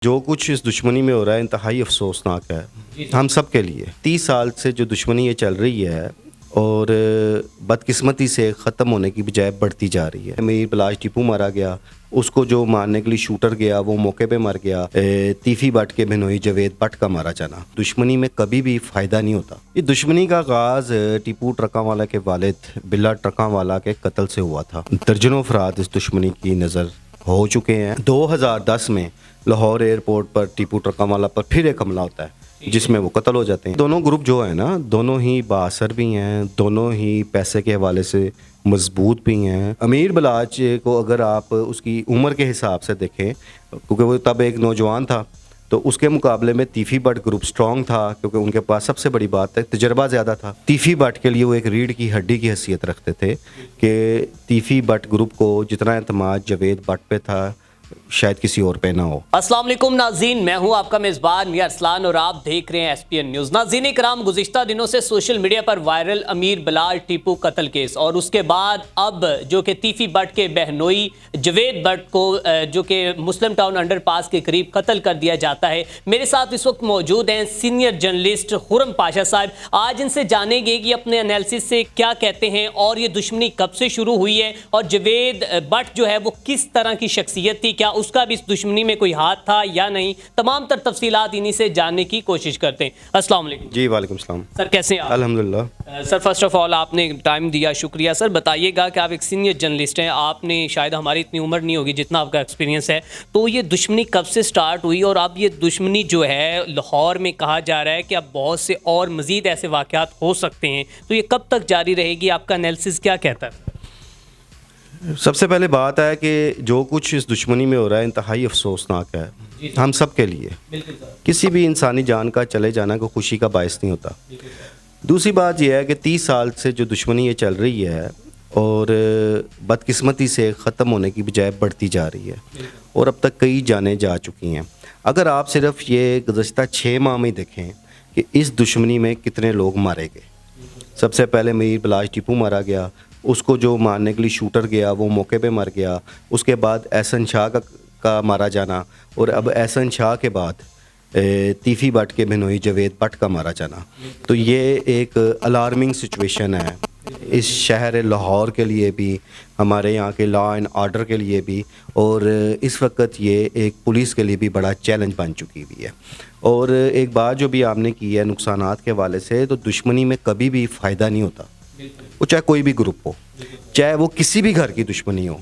जो कुछ इस दुश्मनी में हो रहा है इंतहाई अफसोसनाक है हम सब के लिए। 30 साल से जो दुश्मनी ये चल रही है और बदकिस्मती से ख़त्म होने की बजाय बढ़ती जा रही है। मीर बिलाज टीपू मारा गया, उसको जो मारने के लिए शूटर गया वो मौके पे मर गया। तीफी बट के बिनोई जवेद बट का मारा जाना, दुश्मनी में कभी भी फ़ायदा नहीं होता। ये दुश्मनी का आगाज़ टीपू ट्रकावाला के वालिद बिल्ला ट्रकावाला के कत्ल से हुआ था। दर्जनों अफराद इस दुश्मनी की नज़र हो चुके हैं। 2010 में लाहौर एयरपोर्ट पर टीपू ट्रकावाला पर फिर एक हमला होता है जिसमें वो कत्ल हो जाते हैं। दोनों ग्रुप जो है ना, दोनों ही बाअसर भी हैं, दोनों ही पैसे के हवाले से मजबूत भी हैं। अमीर बिलाज को अगर आप उसकी उम्र के हिसाब से देखें, क्योंकि वो तब एक नौजवान था, तो उसके मुकाबले में तीफी बट ग्रुप स्ट्रॉन्ग था क्योंकि उनके पास सबसे बड़ी बात है तजर्बा ज़्यादा था। तीफी बट के लिए वो एक रीढ़ की हड्डी की हैसियत रखते थे कि तीफी बट ग्रुप को जितना एतमाद जवेद बट पे था शायद किसी और पे ना हो। अस्सलाम वालेकुम नाज़रीन, मैं हूं आपका मेज़बान मियां अरसलान और आप देख रहे हैं एसपीएन न्यूज़। नाज़रीन इकराम, गुज़िश्ता दिनों से सोशल मीडिया पर वायरल अमीर बिलाल टीपू कत्ल केस और उसके बाद अब जो कि तीफी बट के बहनोई जवेद बट को जो कि मुस्लिम टाउन अंडरपास के करीब कत्ल कर दिया जाता है। मेरे साथ इस वक्त मौजूद हैं सीनियर जर्नलिस्ट खुर्रम पाशा साहब। आज इनसे जानेंगे कि अपने एनालिसिस से क्या कहते हैं और ये दुश्मनी कब से शुरू हुई है और जवेद बट जो है वो किस तरह की शख्सियत थी, क्या उसका भी इस दुश्मनी में कोई हाथ था या नहीं। तमाम तर तफसीलात इन्हीं से जानने की कोशिश करते हैं। अस्सलाम वालेकुम। जी वालेकुम सलाम सर, कैसे हैं आप? अल्हम्दुलिल्लाह। सर, फर्स्ट ऑफ ऑल आपने टाइम दिया, शुक्रिया। सर बताइएगा कि आप एक सीनियर जर्नलिस्ट हैं, आपने शायद हमारी इतनी उम्र नहीं होगी जितना आपका एक्सपीरियंस है, तो ये दुश्मनी कब से स्टार्ट हुई और अब ये दुश्मनी जो है लाहौर में कहा जा रहा है कि अब बहुत से और मज़ीद ऐसे वाक़यात हो सकते हैं, तो ये कब तक जारी रहेगी? आपका एनालिसिस क्या कहता है? सबसे पहले बात है कि जो कुछ इस दुश्मनी में हो रहा है इंतहाई अफसोसनाक है हम सब के लिए। किसी भी इंसानी जान का चले जाना कोई खुशी का बायस नहीं होता। दूसरी बात यह है कि 30 साल से जो दुश्मनी ये चल रही है और बदकिस्मती से ख़त्म होने की बजाय बढ़ती जा रही है और अब तक कई जानें जा चुकी हैं। अगर आप सिर्फ ये गुज़श्ता 6 माह में देखें कि इस दुश्मनी में कितने लोग मारे गए। सबसे पहले मीर बिलाज टीपू मारा गया, उसको जो मारने के लिए शूटर गया वो मौके पे मर गया। उसके बाद एहसन शाह का मारा जाना और अब एहसन शाह के बाद तीफी बट के बिनोई जवेद बट का मारा जाना, तो ये एक अलार्मिंग सिचुएशन है इस शहर लाहौर के लिए भी, हमारे यहाँ के लॉ एंड ऑर्डर के लिए भी, और इस वक्त ये एक पुलिस के लिए भी बड़ा चैलेंज बन चुकी हुई है। और एक बात जो भी आपने की है नुकसानात के हवाले से, तो दुश्मनी में कभी भी फ़ायदा नहीं होता, वो चाहे कोई भी ग्रुप हो, चाहे वो किसी भी घर की दुश्मनी हो।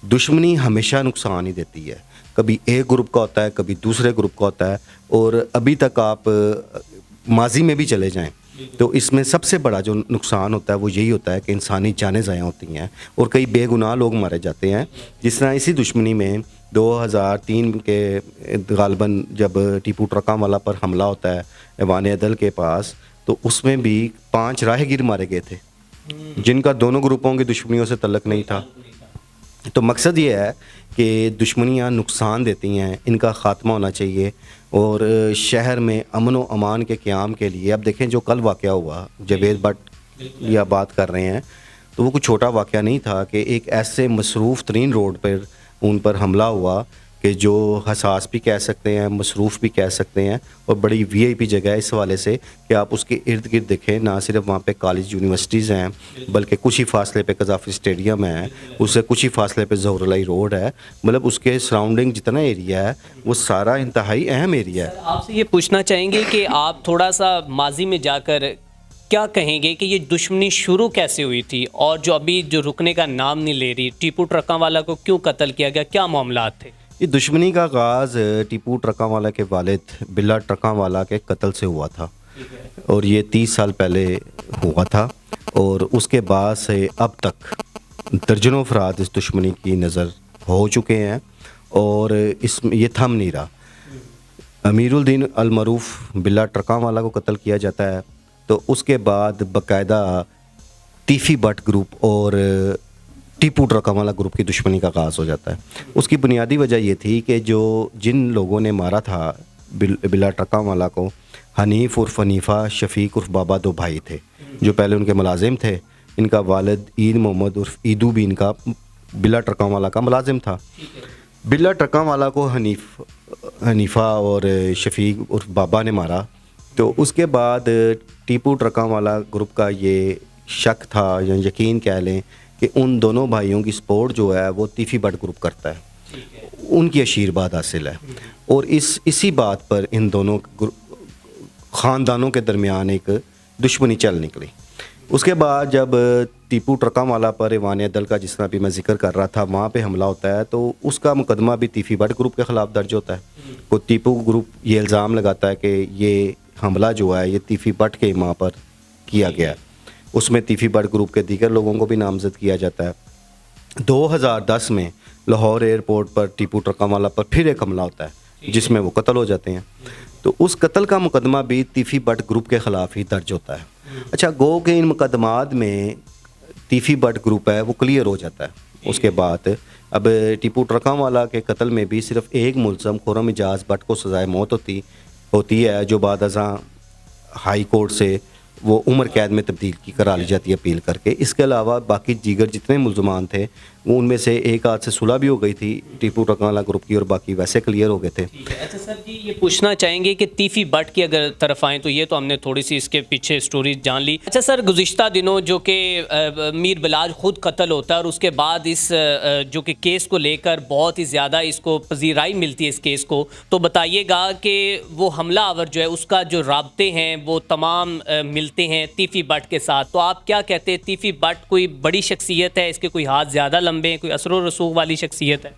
दुश्मनी हमेशा नुकसान ही देती है, कभी एक ग्रुप का होता है, कभी दूसरे ग्रुप का होता है। और अभी तक आप माजी में भी चले जाएं तो इसमें सबसे बड़ा जो नुकसान होता है वो यही होता है कि इंसानी जानें ज़ाया होती हैं और कई बेगुनाह लोग मारे जाते हैं। जिस तरह इसी दुश्मनी में 2003 के गालबन जब टीपू ट्रकावाला पर हमला होता है ऐवान अदल के पास, तो उसमें भी 5 राहगीर मारे गए थे जिनका दोनों ग्रुपों की दुश्मनियों से तल्लुक़ नहीं था। तो मकसद ये है कि दुश्मनियाँ नुकसान देती हैं, इनका ख़ात्मा होना चाहिए और शहर में अमन व अमान के क़याम के लिए। अब देखें जो कल वाक़या हुआ, जवेद बट या बात कर रहे हैं, तो वो कुछ छोटा वाक़या नहीं था कि एक ऐसे मसरूफ़ तरीन रोड पर उन पर हमला हुआ कि जो हसास भी कह सकते हैं, मसरूफ़ भी कह सकते हैं, और बड़ी वीआईपी जगह है इस हवाले से कि आप उसके इर्द गिर्द देखें, ना सिर्फ वहाँ पे कॉलेज यूनिवर्सिटीज़ हैं बल्कि कुछ ही फासले पे कज़ाफ़ी स्टेडियम है, उससे कुछ ही फासले पे ज़ोहरलाई रोड है। मतलब उसके सराउंडिंग जितना एरिया है वो सारा इंतहाई अहम एरिया है। आपसे ये पूछना चाहेंगे कि आप थोड़ा सा माजी में जाकर क्या कहेंगे कि ये दुश्मनी शुरू कैसे हुई थी और जो अभी जो रुकने का नाम नहीं ले रही, टीपू ट्रकावाला को क्यों कत्ल किया गया, क्या मामला थे? ये दुश्मनी का आगाज़ टीपू ट्रकावाला के वालिद बिल्ला ट्रकावाला के कत्ल से हुआ था और ये 30 साल पहले हुआ था और उसके बाद से अब तक दर्जनों अफराद इस दुश्मनी की नज़र हो चुके हैं और इसमें ये थम नहीं रहा। अमीरुद्दीन अल-मरूफ बिल्ला ट्रकावाला को कत्ल किया जाता है, तो उसके बाद बाकायदा तीफी बट ग्रुप और टीपू ट्रकावाला ग्रुप की दुश्मनी का आगाज़ हो जाता है। उसकी बुनियादी वजह ये थी कि जिन लोगों ने मारा था बिल्ला ट्रकावाला को, हनीफ उर्फ हनीफ़ा, शफीक उर्फ बाबा, 2 भाई थे जो पहले उनके मुलाजिम थे। इनका वालिद ईद मोहम्मद उर्फ ईदू भी इनका बिल्ला ट्रकावाला का मुलाजिम था। बिल्ला ट्रका वाला को हनीफा और शफीक और बाबा ने मारा, तो उसके बाद टीपू ट्रका वाला ग्रुप का ये शक था या यकीन कह लें कि उन दोनों भाइयों की सपोर्ट जो है वो तीफी बट ग्रुप करता है, उनकी आशीर्वाद हासिल है। और इसी बात पर इन दोनों ख़ानदानों के दरमियान एक दुश्मनी चल निकली। उसके बाद जब टीपू ट्रका वाला पर ईवान दल का जिस तरह भी मैं जिक्र कर रहा था वहाँ पे हमला होता है, तो उसका मुकदमा भी तीफी बट ग्रुप के ख़िलाफ़ दर्ज होता है। तो टीपू ग्रुप ये इल्ज़ाम लगाता है कि ये हमला जो है ये तीफी बट के माँ पर किया गया है। उसमें तीफी बट ग्रुप के दीगर लोगों को भी नामजद किया जाता है। 2010 में लाहौर एयरपोर्ट पर टीपू ट्रका वाला पर फिर एक हमला होता है जिसमें वो कत्ल हो जाते हैं। तो उस कत्ल का मुकदमा भी तीफी बट ग्रुप के ख़िलाफ़ ही दर्ज होता है। अच्छा, गो के इन मुकदमात में तीफी बट ग्रुप है वो क्लियर हो जाता है। उसके बाद अब टीपू ट्रका वाला के कत्ल में भी सिर्फ एक मुलज़म खुर्रम इजाज़ बट को सज़ाए मौत होती है, जो बाद अज़ां हाई कोर्ट से वो उम्र कैद में तब्दील की करा ली जाती है अपील करके। इसके अलावा बाकी दीगर जितने मुलजमान थे वो उनमें से एक आध से सुलह भी हो गई थी टीपू ट्रका वाला ग्रुप की, और बाकी वैसे क्लियर हो गए थे। अच्छा सर जी, ये पूछना चाहेंगे कि तीफी बट की अगर तरफ आएँ तो ये तो हमने थोड़ी सी इसके पीछे स्टोरी जान ली। अच्छा सर, गुज़िश्ता दिनों जो कि मीर बिलाल ख़ुद कत्ल होता है और उसके बाद इस जो कि केस को लेकर बहुत ही ज़्यादा इसको पजीराई मिलती है इस केस को, तो बताइएगा कि वो हमला आवर जो है उसका जो राब्ते हैं वो तमाम मिलते हैं तीफी बट के साथ, तो आप क्या कहते हैं, तीफी बट कोई बड़ी शख्सियत है, इसके कोई हाथ ज़्यादा लंबे हैं, कोई असर व रसूख वाली शख्सियत है?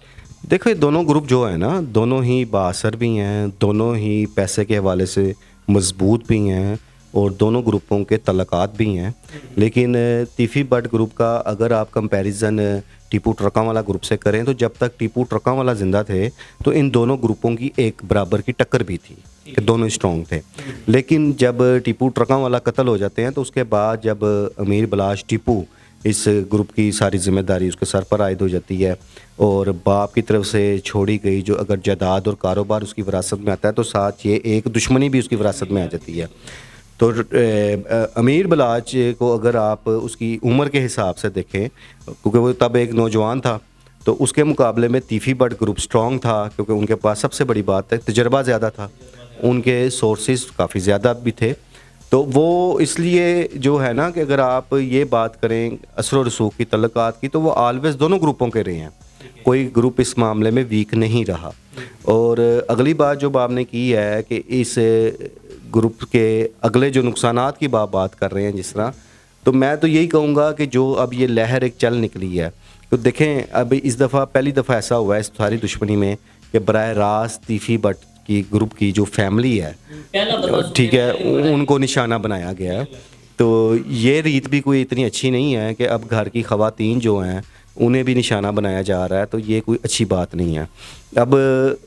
देखो, ये दोनों ग्रुप जो है ना, दोनों ही बाअसर भी हैं, दोनों ही पैसे के हवाले से मजबूत भी हैं और दोनों ग्रुपों के तल्लुकात भी हैं। लेकिन तीफी बट ग्रुप का अगर आप कंपैरिजन टीपू ट्रका वाला ग्रुप से करें तो जब तक टीपू ट्रका वाला ज़िंदा थे तो इन दोनों ग्रुपों की एक बराबर की टक्कर भी थी कि दोनों स्ट्रॉन्ग थे। लेकिन जब टीपू ट्रका वाला कत्ल हो जाते हैं तो उसके बाद जब अमीर बिलाल टीपू इस ग्रुप की सारी ज़िम्मेदारी उसके सर पर आयद हो जाती है और बाप की तरफ से छोड़ी गई जो अगर जायदाद और कारोबार उसकी विरासत में आता है तो साथ ये एक दुश्मनी भी उसकी विरासत में आ जाती है। तो अमीर बिलाज को अगर आप उसकी उम्र के हिसाब से देखें, क्योंकि वो तब एक नौजवान था, तो उसके मुकाबले में तीफी बट ग्रुप स्ट्रॉन्ग था क्योंकि उनके पास सबसे बड़ी बात है तजर्बा ज़्यादा था, उनके सोर्सेज काफ़ी ज़्यादा भी थे। तो वो इसलिए जो है ना कि अगर आप ये बात करें असर और रसूख की तल्लुकात की, तो वो ऑलवेज़ दोनों ग्रुपों के रहे हैं, कोई ग्रुप इस मामले में वीक नहीं रहा। और अगली बात जो आपने की है कि इस ग्रुप के अगले जो नुकसानात की बात कर रहे हैं जिस तरह, तो मैं तो यही कहूँगा कि जो अब ये लहर एक चल निकली है, तो देखें अब इस दफ़ा पहली दफ़ा ऐसा हुआ है इस सारी दुश्मनी में कि बराह रास्त तीफी बट की ग्रुप की जो फैमिली है, ठीक है, उनको निशाना बनाया गया है। तो ये रीत भी कोई इतनी अच्छी नहीं है कि अब घर की ख़वातीन जो हैं उन्हें भी निशाना बनाया जा रहा है, तो ये कोई अच्छी बात नहीं है। अब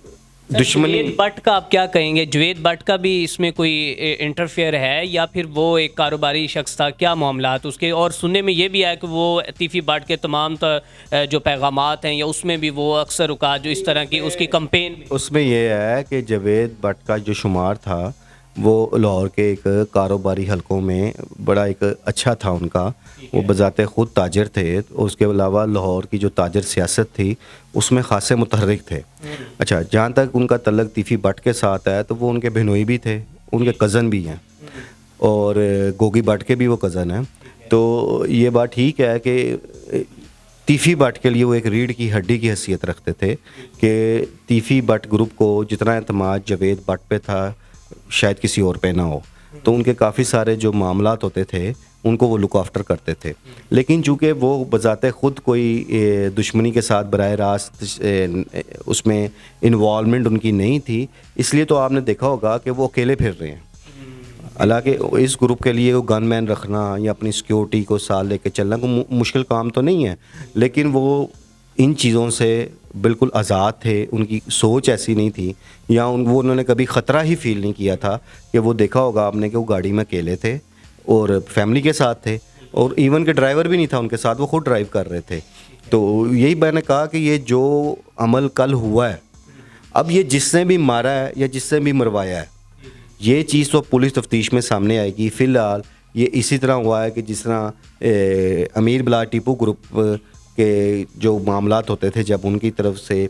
दुश्मनी जुवेद भट्ट का आप क्या कहेंगे? जुवेद भट्ट का भी इसमें कोई इंटरफेयर है या फिर वो एक कारोबारी शख्स था, क्या मामलात उसके? और सुनने में ये भी आया कि वो तीफी भट्ट के तमाम जो पैगामात हैं या उसमें भी वो अक्सर औक़ात जो इस तरह की उसकी कंपेन में, उसमें ये है कि जुवेद भट्ट का जो शुमार था वो लाहौर के एक कारोबारी हलकों में बड़ा एक अच्छा था उनका, वो बज़ाते ख़ुद ताजर थे और उसके अलावा लाहौर की जो ताजर सियासत थी उसमें ख़ासे मुतहर्रिक थे। अच्छा, जहाँ तक उनका तल्लक तीफी भट्ट के साथ है तो वो उनके बिनोई भी थे, उनके कज़न भी हैं और गोगी भट्ट के भी वो कज़न हैं। तो ये बात ठीक है कि तीफी भट्ट के लिए वो एक रीढ़ की हड्डी की हैसियत रखते थे कि तीफी भट्ट ग्रुप को जितना एतमाद जुवेद भट्ट पे था शायद किसी और पे ना हो, तो उनके काफ़ी सारे जो मामलात होते थे उनको वो लुक आफ्टर करते थे। लेकिन चूँकि वो बज़ाते ख़ुद कोई दुश्मनी के साथ बराह रास्त उसमें इन्वॉल्वमेंट उनकी नहीं थी, इसलिए तो आपने देखा होगा कि वो अकेले फिर रहे हैं। हालांकि इस ग्रुप के लिए वो गन मैन रखना या अपनी सिक्योरिटी को साथ लेके चलना कोई मुश्किल काम तो नहीं है, लेकिन वो इन चीज़ों से बिल्कुल आज़ाद थे, उनकी सोच ऐसी नहीं थी या उन्होंने कभी ख़तरा ही फील नहीं किया था कि वो देखा होगा आपने कि वो गाड़ी में अकेले थे और फैमिली के साथ थे और इवन के ड्राइवर भी नहीं था उनके साथ, वो खुद ड्राइव कर रहे थे। तो यही मैंने कहा कि ये जो अमल कल हुआ है, अब ये जिसने भी मारा है या जिसने भी मरवाया है, ये चीज़ तो पुलिस तफ्तीश में सामने आएगी। फ़िलहाल ये इसी तरह हुआ है कि जिस तरह अमीर बिलाल टीपू ग्रुप के जो मामलात होते थे जब उनकी तरफ से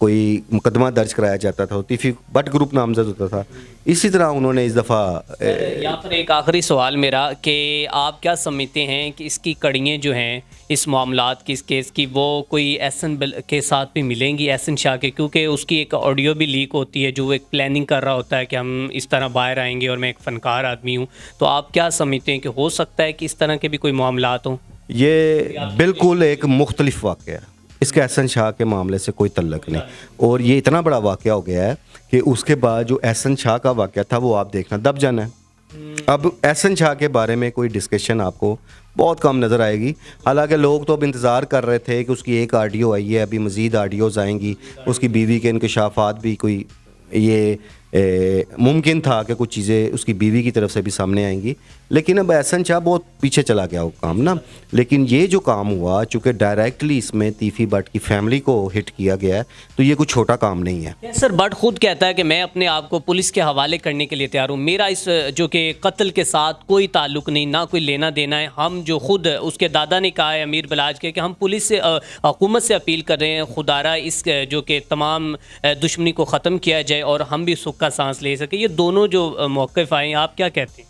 कोई मुकदमा दर्ज कराया जाता था, तीफी बट ग्रुप नामजद होता था। इसी तरह उन्होंने इस दफ़ा यहाँ पर एक आखिरी सवाल मेरा कि आप क्या समझते हैं कि इसकी कड़ियाँ जो हैं इस मामलात की, इस केस की, वो कोई एहसन के साथ भी मिलेंगी, एहसन शाह के, क्योंकि उसकी एक ऑडियो भी लीक होती है जो एक प्लानिंग कर रहा होता है कि हम इस तरह बाहर आएंगे और मैं एक फ़नकार आदमी हूँ। तो आप क्या समझते हैं कि हो सकता है कि इस तरह के भी कोई मामलात हों? ये बिल्कुल एक मुख्तलिफ वाक़या है, इसके एहसन शाह के मामले से कोई तल्लक नहीं। और ये इतना बड़ा वाक़या हो गया है कि उसके बाद जो एहसन शाह का वाक़या था वो आप देखना दब जाना है। अब एहसन शाह के बारे में कोई डिस्कशन आपको बहुत कम नज़र आएगी। हालांकि लोग तो अब इंतज़ार कर रहे थे कि उसकी एक ऑडियो आई है, अभी मज़ीद ऑडियोज़ आएंगी, उसकी बीवी के इंकशाफात भी कोई ये मुमकिन था कि कुछ चीज़ें उसकी बीवी की तरफ से भी सामने आएंगी। लेकिन अब एहसन शाह बहुत पीछे चला गया वो काम ना। लेकिन ये जो काम हुआ, चूँकि डायरेक्टली इसमें तीफी बट की फैमिली को हिट किया गया है, तो ये कोई छोटा काम नहीं है। सर, बट खुद कहता है कि मैं अपने आप को पुलिस के हवाले करने के लिए तैयार हूँ, मेरा इस जो कि कत्ल के साथ कोई ताल्लुक़ नहीं, ना कोई लेना देना है। हम जो खुद उसके दादा ने कहा है अमीर बलाज के कि हम पुलिस से हुकूमत से अपील कर रहे हैं, खुदारा इस जो कि तमाम दुश्मनी को ख़त्म किया जाए और हम भी सुख का सांस ले सके। ये दोनों जो मौक़िफ़ आए, आप क्या कहते हैं?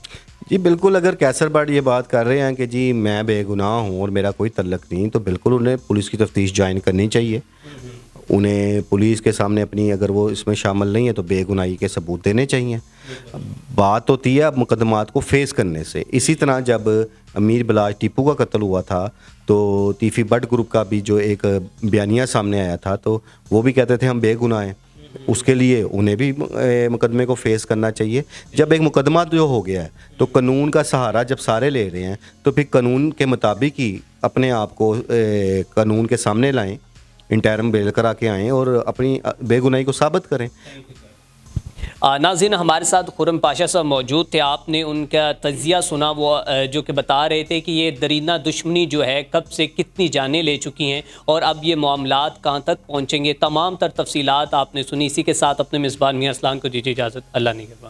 जी बिल्कुल, अगर कैसर बट ये बात कर रहे हैं कि जी मैं बेगुनाह हूँ और मेरा कोई तल्लक नहीं, तो बिल्कुल उन्हें पुलिस की तफ्तीश ज्वाइन करनी चाहिए। उन्हें पुलिस के सामने अपनी, अगर वो इसमें शामिल नहीं है तो बेगुनाही के सबूत देने चाहिए। बात होती है अब मुकदमात को फेस करने से। इसी तरह जब अमीर बलाज टीपू का कत्ल हुआ था तो तीफी बट ग्रुप का भी जो एक बयानिया सामने आया था, तो वो भी कहते थे हम बेगुनाह हैं। उसके लिए उन्हें भी मुकदमे को फेस करना चाहिए। जब एक मुकदमा जो हो गया है तो कानून का सहारा जब सारे ले रहे हैं, तो फिर कानून के मुताबिक ही अपने आप को कानून के सामने लाएं, इंटरम बेल करा के आएँ और अपनी बेगुनाही को साबित करें। नाज़रीन, हमारे साथ खुरम पाशा साहब मौजूद थे। आपने उनका तज़िया सुना, वो जो कि बता रहे थे कि ये दरीना दुश्मनी जो है कब से कितनी जानें ले चुकी हैं और अब ये मामलात कहाँ तक पहुँचेंगे। तमाम तर तफसीलात आपने सुनी। इसी के साथ अपने मेज़बान मियां अरसलान को दीजिए इजाज़त। अल्लाह निगहबान।